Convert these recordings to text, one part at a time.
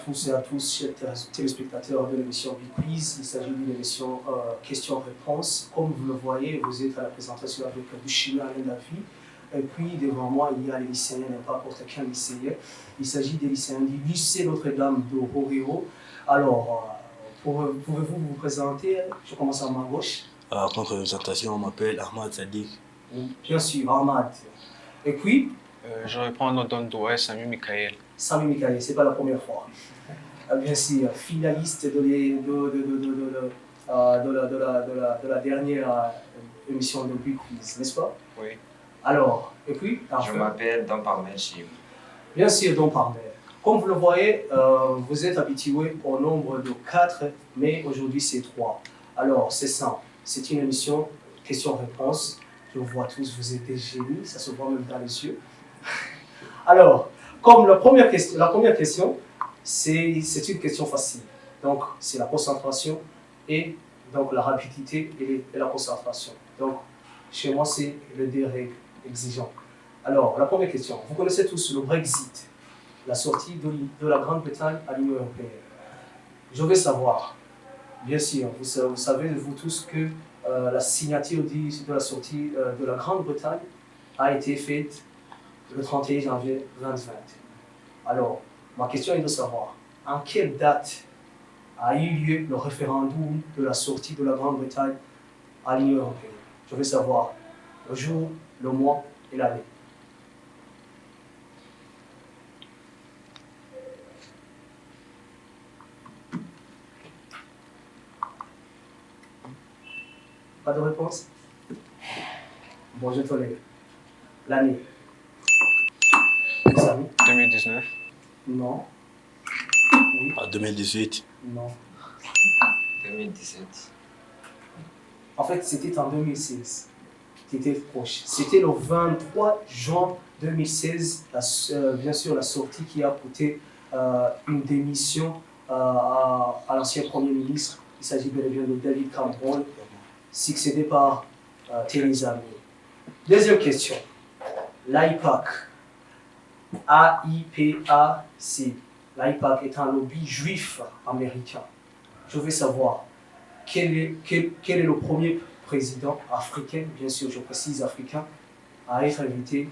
tous et à tous, chers téléspectateurs de l'émission Biquiz. Il s'agit d'une émission questions-réponses. Comme vous le voyez, vous êtes à la présentation avec du chimie Alain Davy. Et puis devant moi, il y a les lycéens, n'importe quel lycéen. Il s'agit des lycéens du lycée Notre-Dame de Roréo. Alors, pouvez-vous vous présenter? Je commence à ma gauche. Contre présentation, on m'appelle Ahmad Sadiq. Bien sûr, Ahmad. Et puis je reprends notre nom d'Ouest, Sami Michael. Sami Michael, c'est pas la première fois. Bien sûr, finaliste de la dernière émission de Biquiz, n'est-ce pas? Oui. Alors, et puis Je m'appelle Don Parmel Chim. Bien sûr, Don Parmel. Comme vous le voyez, vous êtes habitué au nombre de 4, mais aujourd'hui c'est 3. Alors, c'est simple. C'est une émission questions-réponses. Je vous vois tous, vous êtes des génies, ça se voit même dans les yeux. Alors, comme la première question, c'est une question facile. Donc, c'est la concentration et donc la rapidité et la concentration. Donc, chez moi, c'est le deux règles exigeant. Alors, la première question. Vous connaissez tous le Brexit, la sortie de la Grande-Bretagne à l'Union européenne. Je veux savoir, bien sûr, vous savez, vous tous, que la signature de la sortie de la Grande-Bretagne a été faite le 31 janvier 2020. Alors, ma question est de savoir, en quelle date a eu lieu le référendum de la sortie de la Grande-Bretagne à l'Union européenne? Je veux savoir le jour, le mois et l'année. Pas de réponse? Bon, je tolère. L'année. 2019. Non. Oui. 2018. Non. 2017. En fait, c'était en 2016. C'était proche. C'était le 23 juin 2016, bien sûr, la sortie qui a coûté une démission à l'ancien Premier ministre. Il s'agit bel et bien de David Cameron, succédé par Theresa May. Deuxième question. L'AIPAC. AIPAC. L'AIPAC est un lobby juif américain. Je veux savoir quel est le premier président africain, bien sûr, je précise africain, à être invité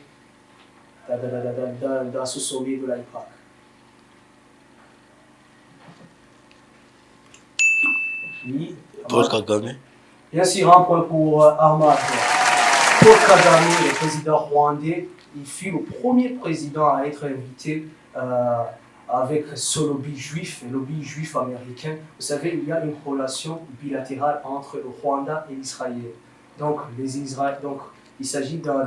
dans ce sommet de l'AIPAC. Oui. Paul Kagame. Bien sûr, un point pour Ahmad. Paul Kagame, le président rwandais, il fut le premier président à être invité avec ce lobby juif, le lobby juif américain. Vous savez, il y a une relation bilatérale entre le Rwanda et Israël. Donc, il s'agit d'un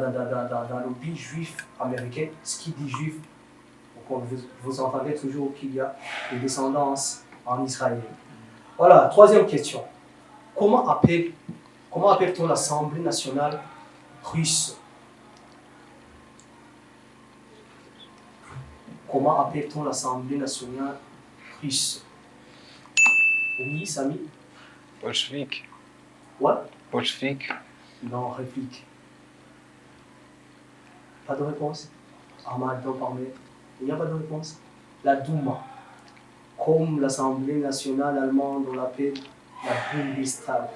lobby juif américain. Ce qui dit juif, vous entendez toujours qu'il y a des descendances en Israël. Voilà, troisième question. Comment appelle-t-on l'Assemblée nationale russe? Comment appelle-t-on l'Assemblée nationale russe? Oui, Sami? Bolchevique. What? Bolchevique. Non, réplique. Pas de réponse? Ahmad, donc Ahmed. Il n'y a pas de réponse? La Douma. Comme l'Assemblée nationale allemande, on l'appelle la Bundestag.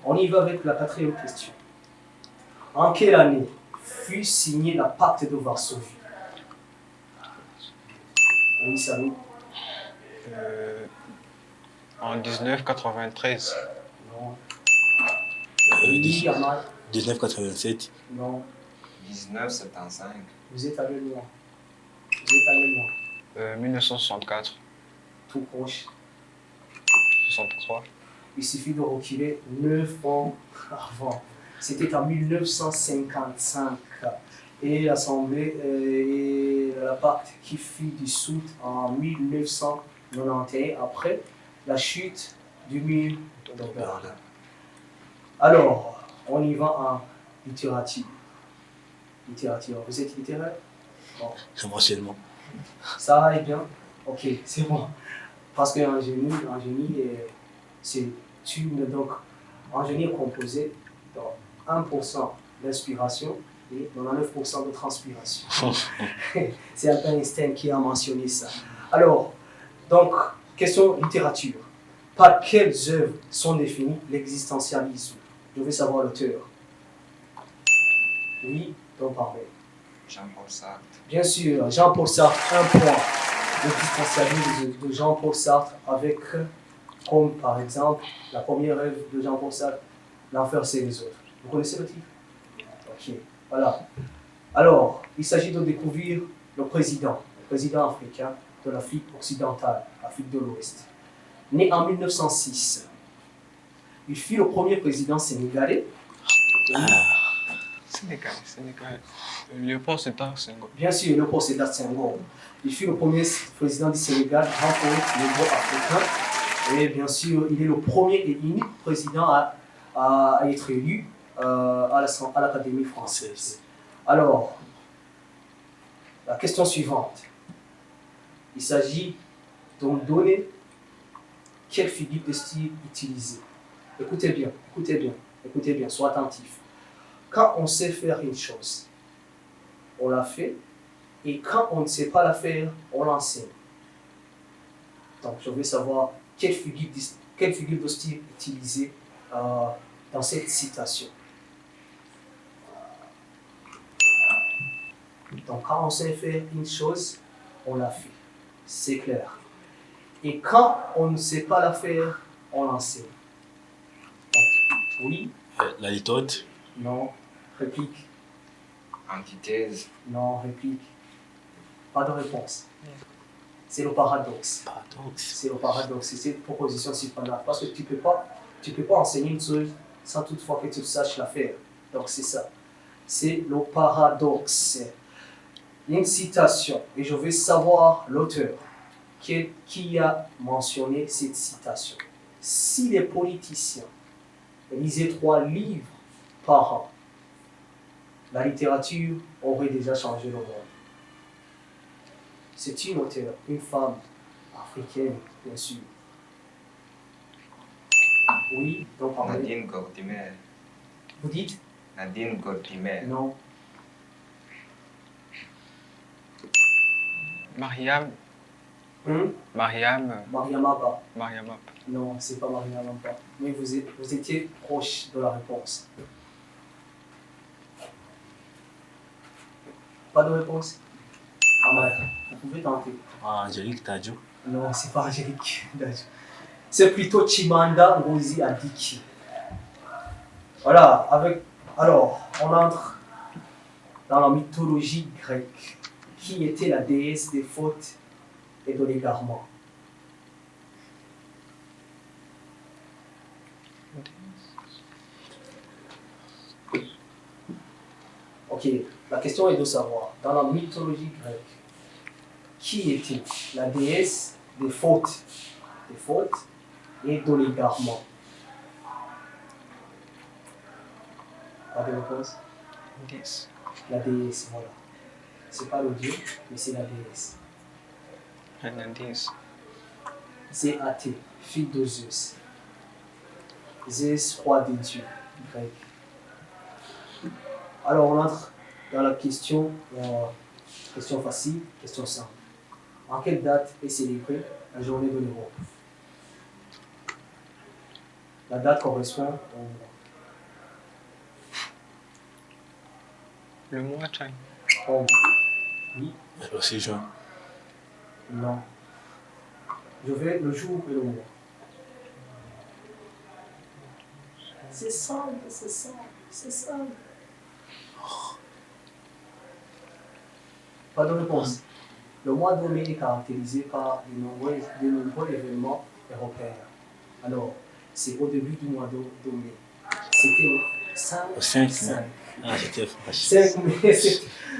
On y va avec la quatrième question. En quelle année fut signé la pacte de Varsovie? Oui, Sami? En 1993. Non. Oui, Ahmad? 1987. Non. 1975. Vous êtes allé loin. 1964. Tout proche. 63. Il suffit de reculer 9 ans avant. C'était en 1955. Et l'Assemblée et la pacte qui fut dissoute en 1991 après la chute du mur de Berlin. Alors, on y va en littérature. Vous êtes littéraire? Bon. Essentiellement. Ça aille bien? Ok, c'est bon. Parce qu'un génie, c'est un génie est composé de 1% d'inspiration et 99% de transpiration. C'est Albert Einstein qui a mentionné ça. Alors, Donc, question littérature. Par quelles œuvres sont définis l'existentialisme? Je veux savoir l'auteur. Oui, donc parlez. Jean-Paul Sartre. Bien sûr, Jean-Paul Sartre, un point. L'existentialisme de Jean-Paul Sartre avec, comme par exemple, la première œuvre de Jean-Paul Sartre, L'enfer c'est les autres. Vous connaissez le titre? Ok, voilà. Alors, il s'agit de découvrir le président africain de l'Afrique occidentale, Afrique de l'Ouest. Né en 1906, il fut le premier président sénégalais. Ah, Sénégal. Léopold Sédar Senghor. Bien sûr, Léopold Sédar Senghor. Il fut le premier président du Sénégal, grand poète négro-africain. Et bien sûr, il est le premier et unique président à être élu à l'Académie française. Alors, la question suivante. Il s'agit de me donner quelle figure de style utiliser. Écoutez bien, sois attentif. Quand on sait faire une chose, on la fait, et quand on ne sait pas la faire, on l'enseigne. Donc, je veux savoir quelle figure de style utiliser dans cette citation. Donc, quand on sait faire une chose, on la fait. C'est clair. Et quand on ne sait pas la faire, on l'enseigne. Donc, oui, la méthode. non, réplique, Antithèse. non, réplique. Pas de réponse. C'est le paradoxe. Paradoxe. C'est le paradoxe, c'est cette proposition supplémentaire. Parce que tu peux pas enseigner une chose sans toutefois que tu saches la faire. Donc c'est ça. C'est le paradoxe. Une citation, et je veux savoir l'auteur qui a mentionné cette citation. Si les politiciens lisaient 3 livres par an, la littérature aurait déjà changé le monde. C'est une auteure, une femme africaine, bien sûr. Oui, donc parlez. Nadine Gordimer. Vous dites? Nadine Gordimer. Non. Mariam. Mariam Abba. Mariam Abba. Non, c'est pas Mariam Abba. Mais vous étiez proche de la réponse. Pas de réponse? Vous pouvez tenter. Ah, Angélique Tadjo. Non, c'est pas Angélique Dadju. C'est plutôt Chimanda Ngozi Adichie. Voilà, alors, on entre dans la mythologie grecque. Qui était la déesse des fautes et de l'égarement? Ok, la question est de savoir, dans la mythologie grecque, qui était la déesse des fautes et de l'égarement? Pas de réponse? 10. La déesse, voilà. C'est pas le dieu, mais c'est la déesse. Un indice. C'est Athée, fille de Zeus. Zeus, roi des dieux grecs. Alors on entre dans la question facile, question simple. En quelle date est célébrée la journée de l'Europe? La date correspond au... Le mois Chang. Oh, oui, Le 6 juin. non. Je vais le jour et le mois. C'est simple. Pas de réponse. Le mois de mai est caractérisé par de nombreux événements européens. Alors, c'est au début du mois de mai. C'était le 5. Le 5. 5. Ah, j'étais proche. 5 mai,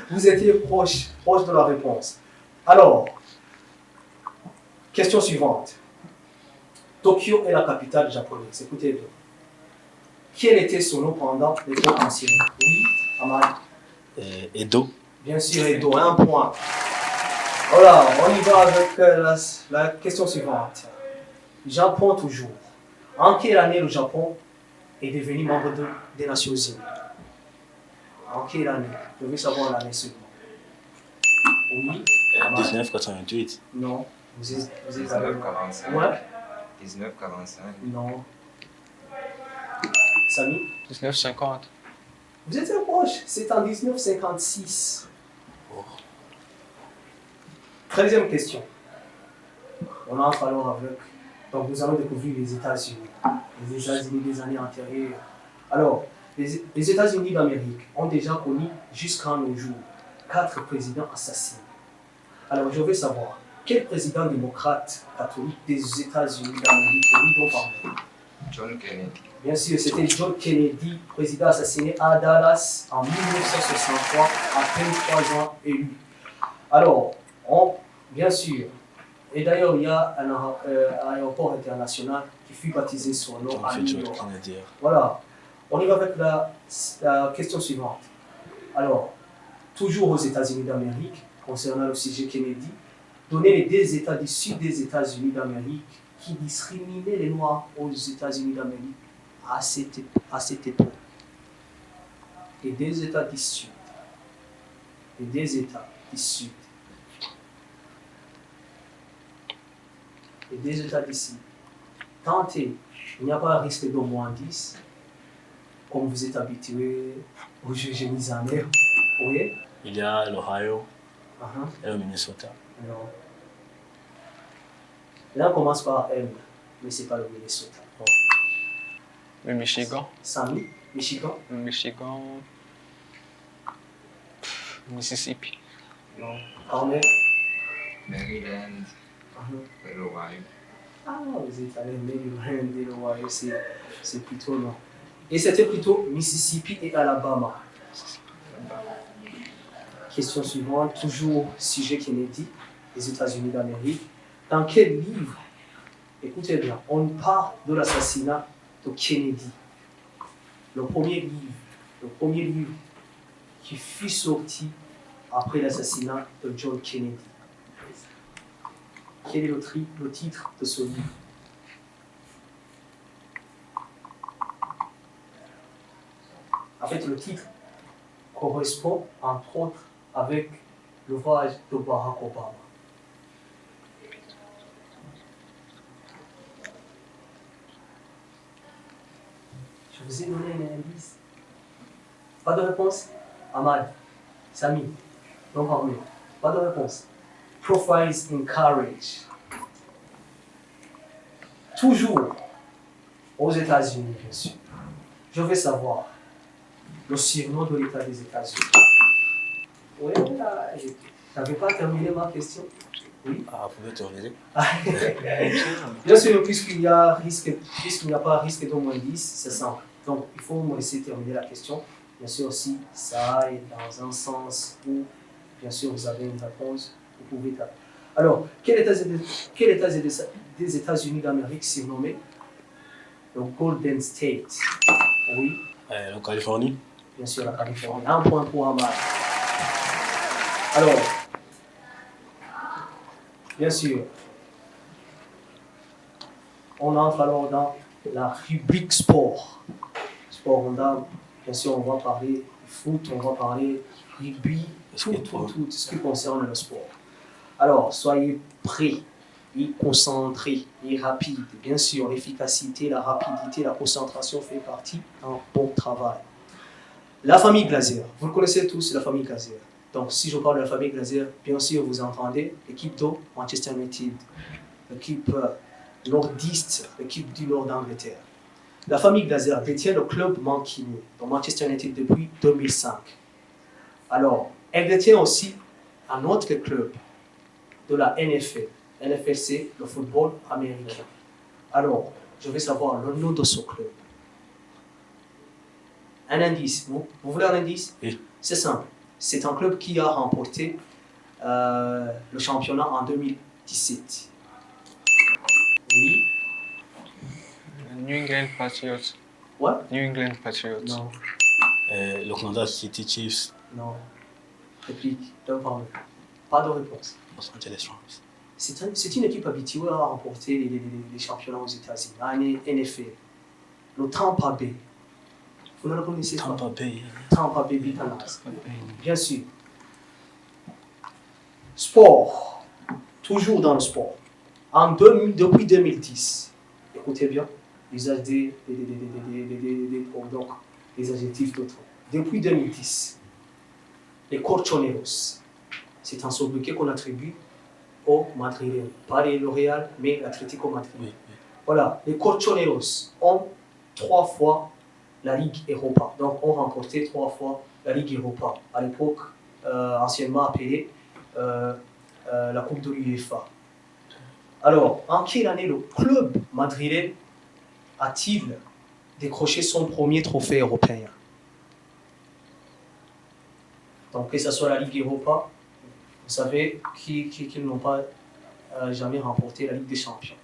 vous étiez proche de la réponse. Alors, question suivante. Tokyo est la capitale japonaise. Écoutez bien. Quel était son nom pendant l'époque ancienne? Oui, Ahmad. Edo. Bien sûr, Edo, 1 point. Voilà, on y va avec la question suivante. Japon toujours. En quelle année le Japon est devenu membre des Nations Unies? En quelle année? Je veux savoir l'année seulement. Oui, Ahmad. 1988. Non, Vous êtes allé. 1945. Ouais. 1945. Non. Samy? 1950. Vous êtes très proche. C'est en 1956. Oh. 13e question. On entre alors avec. Donc nous allons découvrir les États-Unis. Les États-Unis des années antérieures. Alors, les États-Unis d'Amérique ont déjà connu jusqu'à nos jours 4 présidents assassinés. Alors je veux savoir, quel président démocrate catholique des États-Unis d'Amérique oui, dont parlons? John Kennedy. Bien sûr, c'était John Kennedy, président assassiné à Dallas en 1963, après 3 ans élu. Alors, bien sûr, et d'ailleurs, il y a un aéroport international qui fut baptisé son nom à New York. Voilà. On y va avec la question suivante. Alors, toujours aux États-Unis d'Amérique, concernant le sujet Kennedy, donnez les 2 États du sud des États-Unis d'Amérique qui discriminaient les Noirs aux États-Unis d'Amérique à cette époque. Les 2 États du sud. Les 2 États du sud. Les 2 États d'ici. Tentez, il n'y a pas un risque d'au moins 10, comme vous êtes habitué au juge mis en œuvre. Oui? Il y a l'Ohio Uh-huh. et le Minnesota. Non. Là, on commence par M, mais ce n'est pas le Minnesota. Oh. Le Michigan. Samy, Michigan? Michigan. Mississippi. Non. Carmel? Maryland. Uh-huh. Et l'Ohio. Ah, vous êtes allé Maryland et l'Ohio, c'est plutôt non. Et c'était plutôt Mississippi et Alabama. Question suivante, toujours sujet Kennedy, les États-Unis d'Amérique. Dans quel livre, écoutez bien, on parle de l'assassinat de Kennedy? Le premier livre qui fut sorti après l'assassinat de John Kennedy. Quel est le titre de ce livre? En fait, le titre correspond, entre autres, avec l'ouvrage de Barack Obama. Je vous ai donné un indice. Pas de réponse? Ahmad, Samy, non parmi. Pas de réponse. Profiles in Courage. Toujours aux États-Unis, bien sûr. Je veux savoir le surnom de l'État des États-Unis. Oui, là, je n'avais pas terminé ma question. Oui. Ah, vous pouvez terminer? Bien sûr, puisqu'il n'y a pas risque d'au moins 10, c'est simple. Donc, il faut me laisser terminer la question. Bien sûr, si ça est dans un sens où, bien sûr, vous avez une réponse, vous pouvez taper. Alors, quel État des États-Unis d'Amérique surnommé le Golden State? Oui. La Californie. Bien sûr, la Californie. 1 point pour Ahmad. Alors, bien sûr, on entre alors dans la rubrique sport. Sport, bien sûr, on va parler foot, on va parler rugby, tout ce qui concerne le sport. Alors, soyez prêts et concentrés et rapides. Bien sûr, l'efficacité, la rapidité, la concentration fait partie d'un bon travail. La famille Glazer, vous le connaissez tous, la famille Glazer. Donc, si je parle de la famille Glazer, bien sûr, vous entendez l'équipe de Manchester United, l'équipe nordiste, l'équipe du nord d'Angleterre. La famille Glazer détient le club mancunien de Manchester United depuis 2005. Alors, elle détient aussi un autre club de la NFL. NFL, c'est le football américain. Alors, je vais savoir le nom de ce club. Un indice. Vous voulez un indice? Oui. C'est simple. C'est un club qui a remporté le championnat en 2017. Oui. New England Patriots. What? New England Patriots. Non. Le Kansas City Chiefs. Non. Réplique. Pas de réponse. Los Angeles Rams. C'est une équipe habituée à remporter les championnats aux États-Unis, en NFL. Le Tampa Bay. Vous ne le connaissez pas? Tampa Bay Buccaneers. Bien sûr. Sport. Toujours dans le sport. Depuis 2010, écoutez bien, l'usage donc, des adjectifs d'autres. Depuis 2010, les Colchoneros, c'est un sobriquet qu'on attribue au Madrilène, pas le Real, mais l'Atlético Madrid. Oui, Voilà, les Colchoneros ont 3 fois la Ligue Europa, donc ont remporté 3 fois la Ligue Europa, à l'époque anciennement appelée la Coupe de l'UEFA. Alors, en quelle année le club madrilène a-t-il décroché son premier trophée européen? Donc, que ce soit la Ligue Europa, vous savez qu'ils n'ont pas jamais remporté la Ligue des Champions.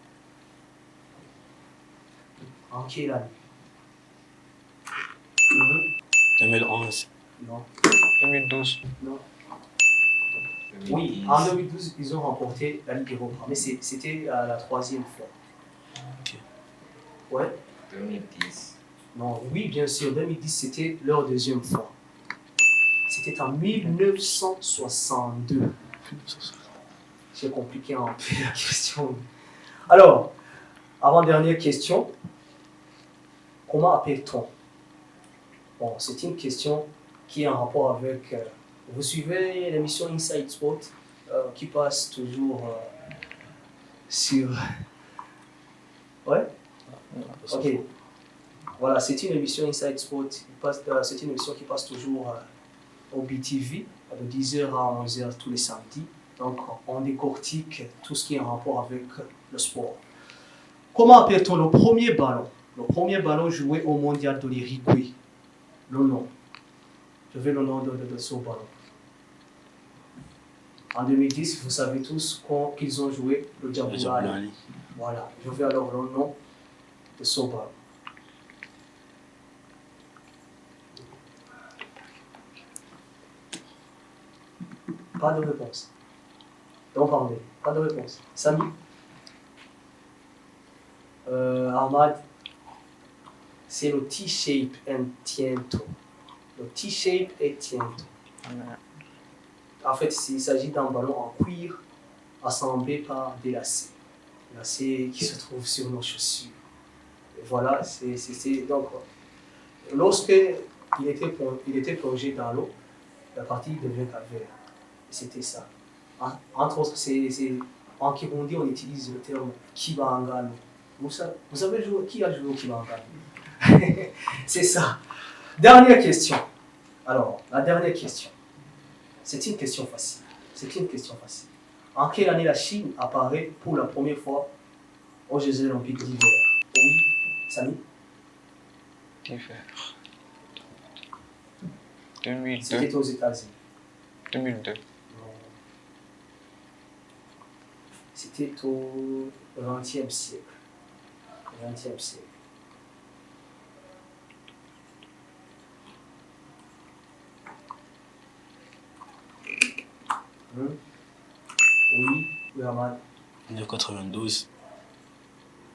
En quelle année? 2011. Non. 2012. Non. 2010. Oui, en 2012, ils ont remporté la Ligue Europa, mais c'était la 3e fois. Ok. Ouais. 2010. Non, oui, bien sûr, 2010, c'était leur 2e fois. C'était en 1962. J'ai compliqué un peu la question. Alors, avant-dernière question. Comment appelle-t-on? Bon, c'est une question qui est en rapport avec... vous suivez l'émission Inside Sport qui passe toujours sur... Ouais? Ok. Voilà, c'est une émission Inside Sport. C'est une émission qui passe toujours au BTV de 10h à 11h tous les samedis. Donc, on décortique tout ce qui est en rapport avec le sport. Comment appelle-t-on le premier ballon? Le premier ballon joué au mondial de l'Uruguay. Le nom. Je veux le nom de ce ballon. En 2010, vous savez tous qu'ils ont joué le Djaboulani. Voilà. Je veux alors le nom de ce ballon. Pas de réponse. Donc, Ahmed, pas de réponse. Samy? Ahmad, c'est le T-shape and tiento. Le T-shape et tiento. En fait, il s'agit d'un ballon en cuir assemblé par des lacets. Lacets qui se trouvent sur nos chaussures. Et voilà, donc, lorsque il était plongé dans l'eau, la partie devient calvaire. C'était ça. Entre autres, en Kirundi, on utilise le terme Kibangano. Vous savez qui a joué au Kibangano? C'est ça. Dernière question. Alors, la dernière question. C'est une question facile. En quelle année la Chine apparaît pour la première fois aux Jeux Olympiques d'hiver? Oui, Samy? D'hiver. 2002. C'était aux États-Unis. 2002. C'était au XXe siècle. Oui, Ahmad. 1992.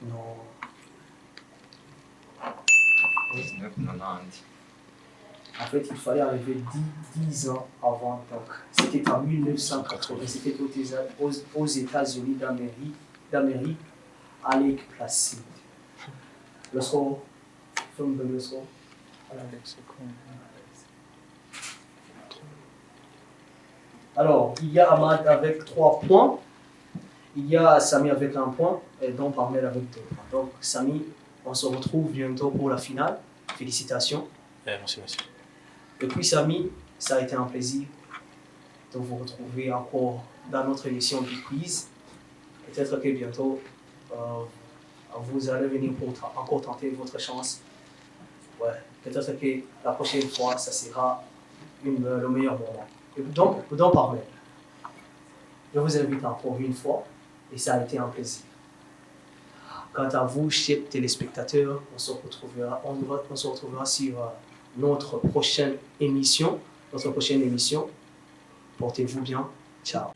Non. 1990. En fait, il fallait arriver 10 ans avant. Donc, c'était en 1980. C'était aux États-Unis d'Amérique, à Lake Placid. Le score, film de le score. Alors, il y a Ahmad avec 3 points. Il y a Samy avec 1 point. Et donc, Ahmed avec 2 points. Donc, Samy, on se retrouve bientôt pour la finale. Félicitations. Merci. Et puis, Samy, ça a été un plaisir de vous retrouver encore dans notre émission du quiz. Peut-être que bientôt, vous allez venir pour encore tenter votre chance. Ouais, peut-être que la prochaine fois, ça sera le meilleur moment. Et donc, par mail, je vous invite encore une fois et ça a été un plaisir. Quant à vous, chers téléspectateurs, on se retrouvera sur notre prochaine émission. Portez-vous bien. Ciao.